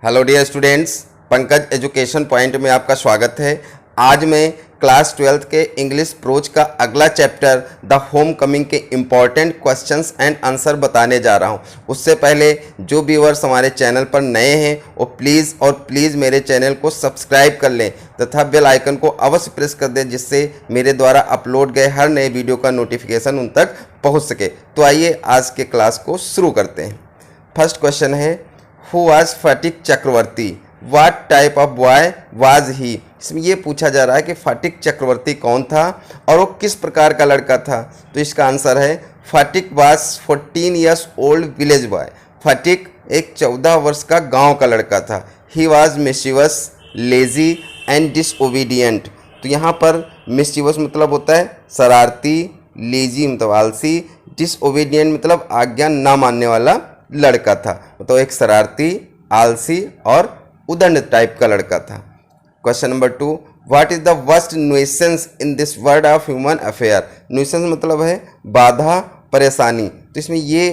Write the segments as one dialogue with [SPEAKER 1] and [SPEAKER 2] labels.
[SPEAKER 1] Hello dear students, Pankaj education point में आपका स्वागत है। आज मैं क्लास 12th के इंग्लिश प्रोज का अगला चैप्टर द होम कमिंग के इम्पॉर्टेंट क्वेश्चंस एंड आंसर बताने जा रहा हूं। उससे पहले जो व्यूअर्स हमारे चैनल पर नए हैं वो प्लीज़ मेरे चैनल को सब्सक्राइब कर लें तथा बेल आइकन को अवश्य प्रेस कर दें, जिससे मेरे द्वारा अपलोड गए हर नए वीडियो का नोटिफिकेशन उन तक पहुँच सके। तो आइए आज के क्लास को शुरू करते हैं। फर्स्ट क्वेश्चन है, who was Phatik Chakraborty, what type of boy was he. इसमें ये पूछा जा रहा है कि फटिक चक्रवर्ती कौन था और वो किस प्रकार का लड़का था। तो इसका आंसर है Phatik was 14 years old village boy. Phatik एक 14 वर्ष का गांव का लड़का था। He was mischievous, lazy and disobedient. तो यहाँ पर मिस्चीवस मतलब होता है शरारती, लेजी मतलब आलसी, डिसओबीडियंट मतलब आज्ञा ना मानने वाला लड़का था। तो एक शरारती, आलसी और उदंड टाइप का लड़का था। Question number 2, what is the worst nuisance in this world of human affair. Nuisance मतलब है बाधा, परेशानी। तो इसमें ये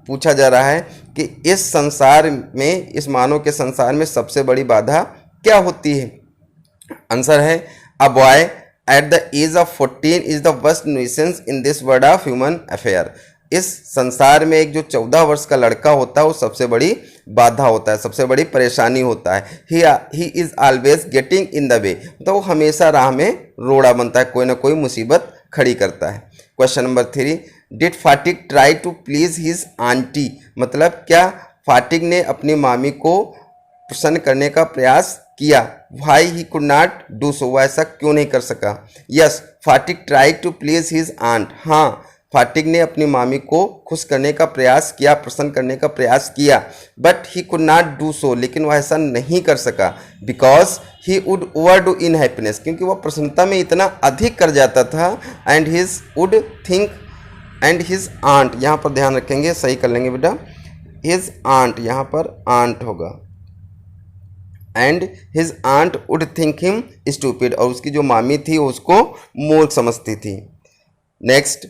[SPEAKER 1] पूछा जा रहा है कि इस संसार में, इस मानव के संसार में सबसे बड़ी बाधा क्या होती है। आंसर है a boy at the age of 14 is the worst nuisance in this world of human affair. इस संसार में एक जो 14 वर्ष का लड़का होता है वो सबसे बड़ी बाधा होता है, सबसे बड़ी परेशानी होता है। He is always getting in the way, तो वो हमेशा राह में रोड़ा बनता है, कोई ना कोई मुसीबत खड़ी करता है। Question number 3, did Phatik try to please his aunt. मतलब क्या फाटिक ने अपनी मामी को प्रसन्न करने का प्रयास किया। Why he could not do so, वह ऐसा क्यों नहीं कर सका। Yes, Phatik try to please his aunt. हाँ, फाटिक ने अपनी मामी को खुश करने का प्रयास किया, प्रसन्न करने का प्रयास किया। But he could not do so, लेकिन वह ऐसा नहीं कर सका। Because he would overdo in happiness, क्योंकि वह प्रसन्नता में इतना अधिक कर जाता था। And his would think and his aunt, यहाँ पर ध्यान रखेंगे, सही कर लेंगे बेटा, हिज आंट, यहाँ पर आंट होगा। And his aunt would think him stupid, और उसकी जो मामी थी उसको मूर्ख समझती थी। Next,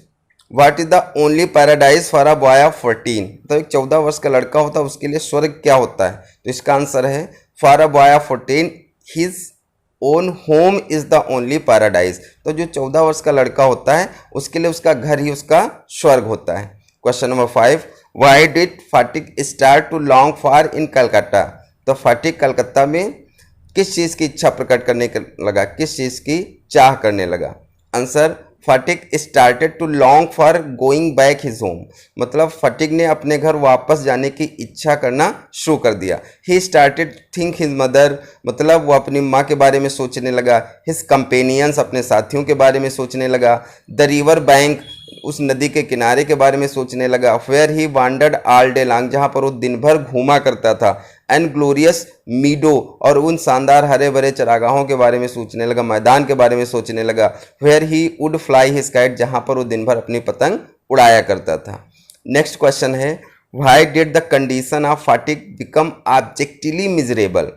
[SPEAKER 1] what is the only paradise for a boy of 14। तो एक 14 वर्ष का लड़का होता है, उसके लिए स्वर्ग क्या होता है। तो इसका आंसर है for a boy of 14 his own home is the only paradise. तो जो 14 वर्ष का लड़का होता है उसके लिए उसका घर ही उसका स्वर्ग होता है। Question number 5, why did Phatik start to long for in Calcutta. तो फाटिक कलकत्ता में किस चीज़ की इच्छा प्रकट करने लगा, किस चीज़ की चाह करने लगा। Answer, Phatik started to long for going back his home. मतलब फाटिक ने अपने घर वापस जाने की इच्छा करना शुरू कर दिया। He started think his mother, मतलब वो अपनी माँ के बारे में सोचने लगा। हिज कंपेनियंस, अपने साथियों के बारे में सोचने लगा। द रिवर बैंक, उस नदी के किनारे के बारे में सोचने लगा। Where he wandered all day long, जहाँ पर वो दिन भर घूमा करता था। एंड ग्लोरियस मीडो, और उन शानदार हरे भरे चरागाहों के बारे में सोचने लगा, मैदान के बारे में सोचने लगा। Where he would fly his kite, जहाँ पर वो दिन भर अपनी पतंग उड़ाया करता था। नेक्स्ट क्वेश्चन है, why did the condition of Phatik become objectively miserable.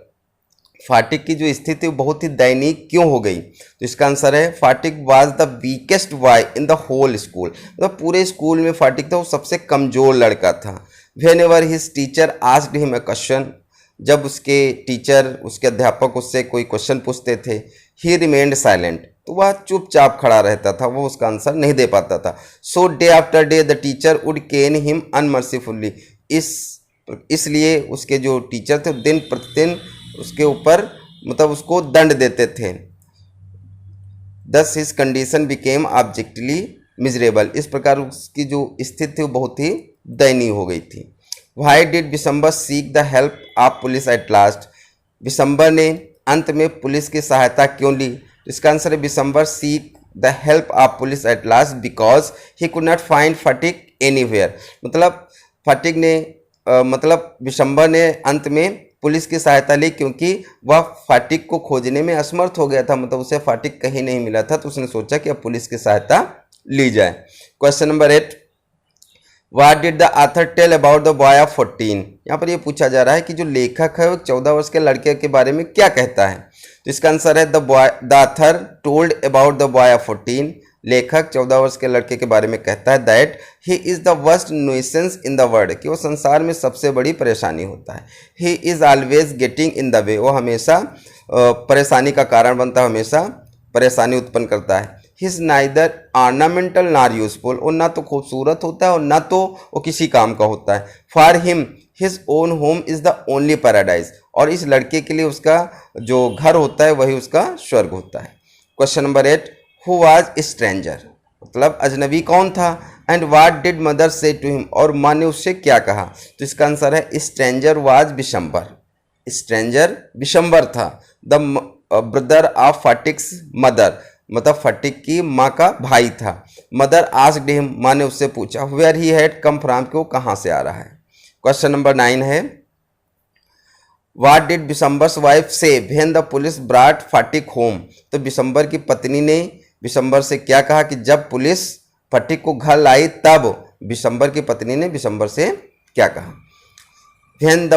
[SPEAKER 1] Phatik की जो स्थिति बहुत ही दयनीय क्यों हो गई। तो इसका आंसर है Phatik was the weakest boy in the whole school. मतलब पूरे स्कूल में फाटिक था वो सबसे कमज़ोर लड़का था। When ever his teacher asked him a question, जब उसके टीचर, उसके अध्यापक उससे कोई क्वेश्चन पूछते थे, ही रिमेंड साइलेंट, तो वह चुपचाप खड़ा रहता था, वो उसका आंसर नहीं दे पाता था। So day after day the teacher would cane him unmercifully, इसलिए उसके जो टीचर थे दिन प्रतिदिन उसके ऊपर, मतलब उसको दंड देते थे। दस his condition became objectively miserable, इस प्रकार उसकी जो स्थिति थी वो बहुत ही दयनीय हो गई थी। Why did Bishambar seek the help of police at last. Bishambar ने अंत में पुलिस की सहायता क्यों ली। इसका आंसर है Bishambar seek the help of police at last because he could not find Phatik anywhere. मतलब फाटिक ने मतलब बिशंबर ने अंत में पुलिस की सहायता ली क्योंकि वह फाटिक को खोजने में असमर्थ हो गया था, मतलब उसे फाटिक कहीं नहीं मिला था। तो उसने सोचा कि अब पुलिस की सहायता ली जाए। Question number 8, what did the author tell about the boy of 14। यहाँ पर ये पूछा जा रहा है कि जो लेखक है वो 14 वर्ष के लड़के के बारे में क्या कहता है। तो इसका आंसर है the author told about the boy of 14 लेखक 14 वर्ष के लड़के के बारे में कहता है that he is the worst nuisance in the world, कि वो संसार में सबसे बड़ी परेशानी होता है। He is always getting in the way, वो हमेशा परेशानी का कारण बनता है, हमेशा परेशानी उत्पन्न करता है। ही इज़ नाइदर ऑर्नामेंटल नार यूजफुल, वो ना तो खूबसूरत होता है और ना तो वो किसी काम का होता है। For him his own home is the only paradise, और इस लड़के के लिए उसका जो घर होता है वही उसका स्वर्ग होता है। Question number 8, who was stranger, मतलब अजनबी कौन था। एंड व्हाट डिड मदर से टू हिम, और माँ ने उससे क्या कहा। तो इसका आंसर है stranger was Vishambar, stranger Vishambar था। द ब्रदर ऑफ फटिक्स मदर, मतलब फटिक की माँ का भाई था। मदर आस्क्ड हिम, माँ ने उससे पूछा where he had come from, कि वो कहाँ से आ रहा है। क्वेश्चन नंबर 9 है what did Bishambar's wife say when the police brought Phatik home, तो बिशंबर की पत्नी ने बिशंबर से क्या कहा कि जब पुलिस फटिक को घर लाई तब बिशंबर की पत्नी ने बिशंबर से क्या कहा। When the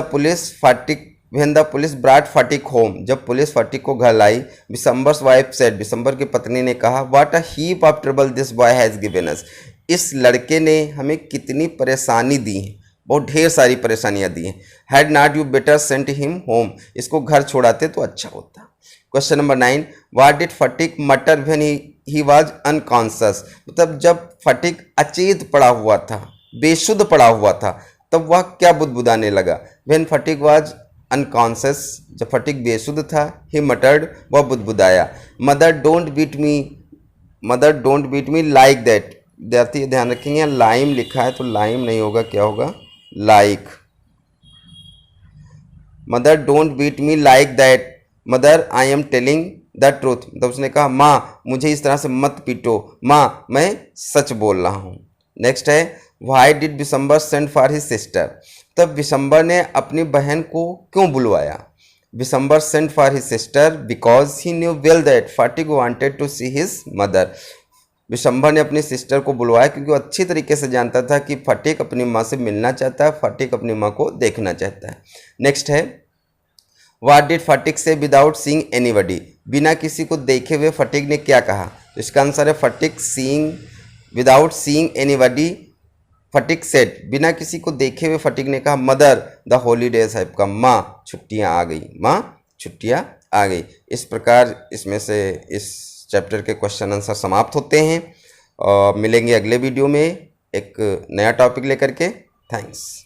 [SPEAKER 1] police brought Phatik home, जब पुलिस फटिक को घर लाई, बिशंबर्स वाइफ सेड, बिशंबर की पत्नी ने कहा what a heap of trouble this boy has given us, इस लड़के ने हमें कितनी परेशानी दी है, बहुत ढेर सारी परेशानियां दी हैं। Had not you better sent him home, इसको घर छोड़ाते तो अच्छा होता। क्वेश्चन नंबर 9, व्हाट डिड फटिक मटर व्हेन ही वाज अनकॉन्शियस, मतलब जब फटिक अचेत पड़ा हुआ था, बेशुद्ध पड़ा हुआ था, तब वह क्या बुदबुदाने लगा। व्हेन फटिक वाज अनकॉन्शियस, जब फटिक बेशुद्ध था, ही मटर्ड, वह बुदबुदाया। Mother don't beat me like that, विद्यार्थी ध्यान रखेंगे लाइम लिखा है तो लाइम नहीं होगा, क्या होगा like. Mother don't beat me like that, mother I am telling the truth, तो उसने कहा माँ मुझे इस तरह से मत पीटो, माँ मैं सच बोल रहा हूँ। नेक्स्ट है why did Bishambar send for his sister, तब बिशंबर ने अपनी बहन को क्यों बुलवाया। Bishambar send for his sister because he knew well that Phatik wanted to see his mother, Bishambar ने अपनी सिस्टर को बुलवाया क्योंकि वो अच्छी तरीके से जानता था कि फटिक अपनी माँ से मिलना चाहता है, फटिक अपनी माँ को देखना चाहता है। नेक्स्ट है व्हाट डिड फटिक से विदाउट सीइंग एनीबडी, बिना किसी को देखे हुए फटिक ने क्या कहा। तो इसका आंसर है फटिक विदाउट सीइंग एनीबडी, फटिक सेड, बिना किसी को देखे हुए फटिक ने कहा mother the holidays have come, माँ छुट्टियाँ आ गई, माँ छुट्टियाँ आ गई। इस प्रकार इसमें से इस चैप्टर के क्वेश्चन आंसर समाप्त होते हैं और मिलेंगे अगले वीडियो में एक नया टॉपिक लेकर के। थैंक्स।